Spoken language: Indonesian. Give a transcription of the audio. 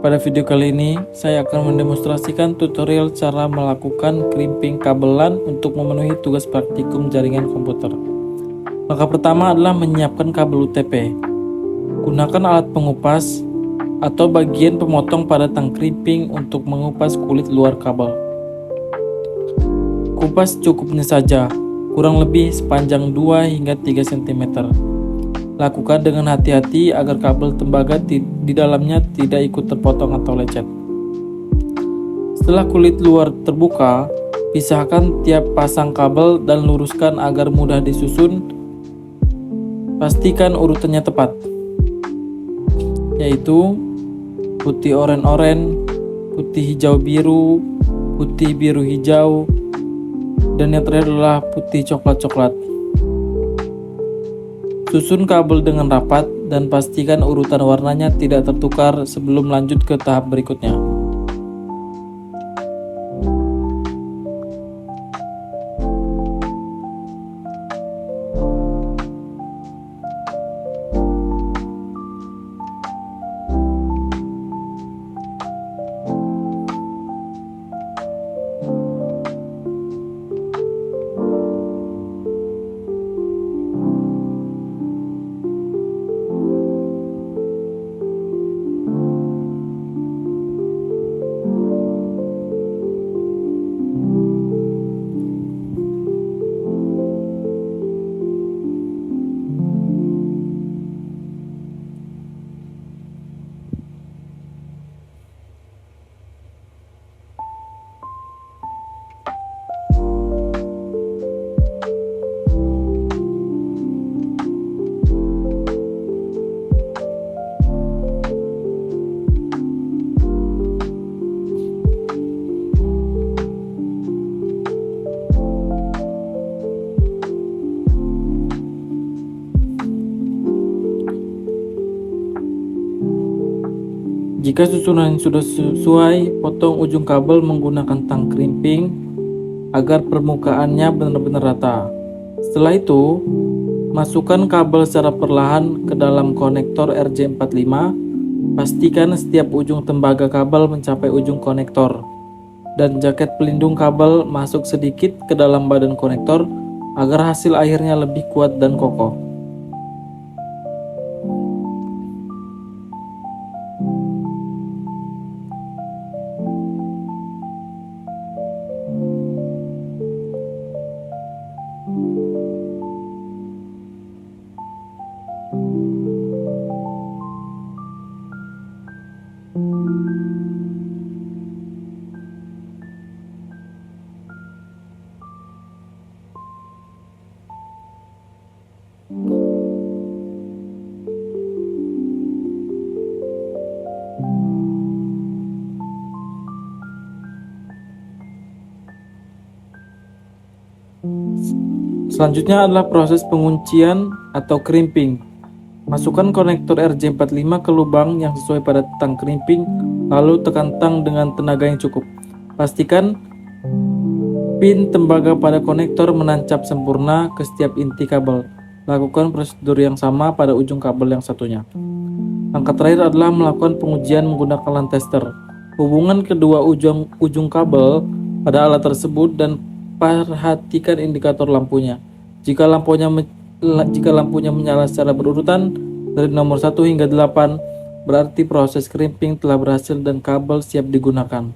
Pada video kali ini, saya akan mendemonstrasikan tutorial cara melakukan crimping kabel LAN untuk memenuhi tugas praktikum jaringan komputer. Langkah pertama adalah menyiapkan kabel UTP. Gunakan alat pengupas atau bagian pemotong pada tang crimping untuk mengupas kulit luar kabel. Kupas cukupnya saja, kurang lebih sepanjang 2 hingga 3 cm. Lakukan dengan hati-hati agar kabel tembaga di dalamnya tidak ikut terpotong atau lecet. Setelah kulit luar terbuka, pisahkan tiap pasang kabel dan luruskan agar mudah disusun. Pastikan urutannya tepat, yaitu putih oranye-oranye, putih hijau biru, putih biru hijau, dan yang terakhir adalah putih coklat-coklat. Susun kabel dengan rapat dan pastikan urutan warnanya tidak tertukar sebelum lanjut ke tahap berikutnya. Jika susunan sudah sesuai, potong ujung kabel menggunakan tang crimping agar permukaannya benar-benar rata. Setelah itu, masukkan kabel secara perlahan ke dalam konektor RJ45. Pastikan setiap ujung tembaga kabel mencapai ujung konektor, dan jaket pelindung kabel masuk sedikit ke dalam badan konektor agar hasil akhirnya lebih kuat dan kokoh. Selanjutnya adalah proses penguncian atau crimping. Masukkan konektor RJ45 ke lubang yang sesuai pada tang crimping, lalu tekan tang dengan tenaga yang cukup. Pastikan pin tembaga pada konektor menancap sempurna ke setiap inti kabel. Lakukan prosedur yang sama pada ujung kabel yang satunya. Langkah terakhir adalah melakukan pengujian menggunakan LAN tester. Hubungan kedua ujung kabel pada alat tersebut dan perhatikan indikator lampunya. Jika lampunya menyala secara berurutan dari nomor 1 hingga 8, berarti proses crimping telah berhasil dan kabel siap digunakan.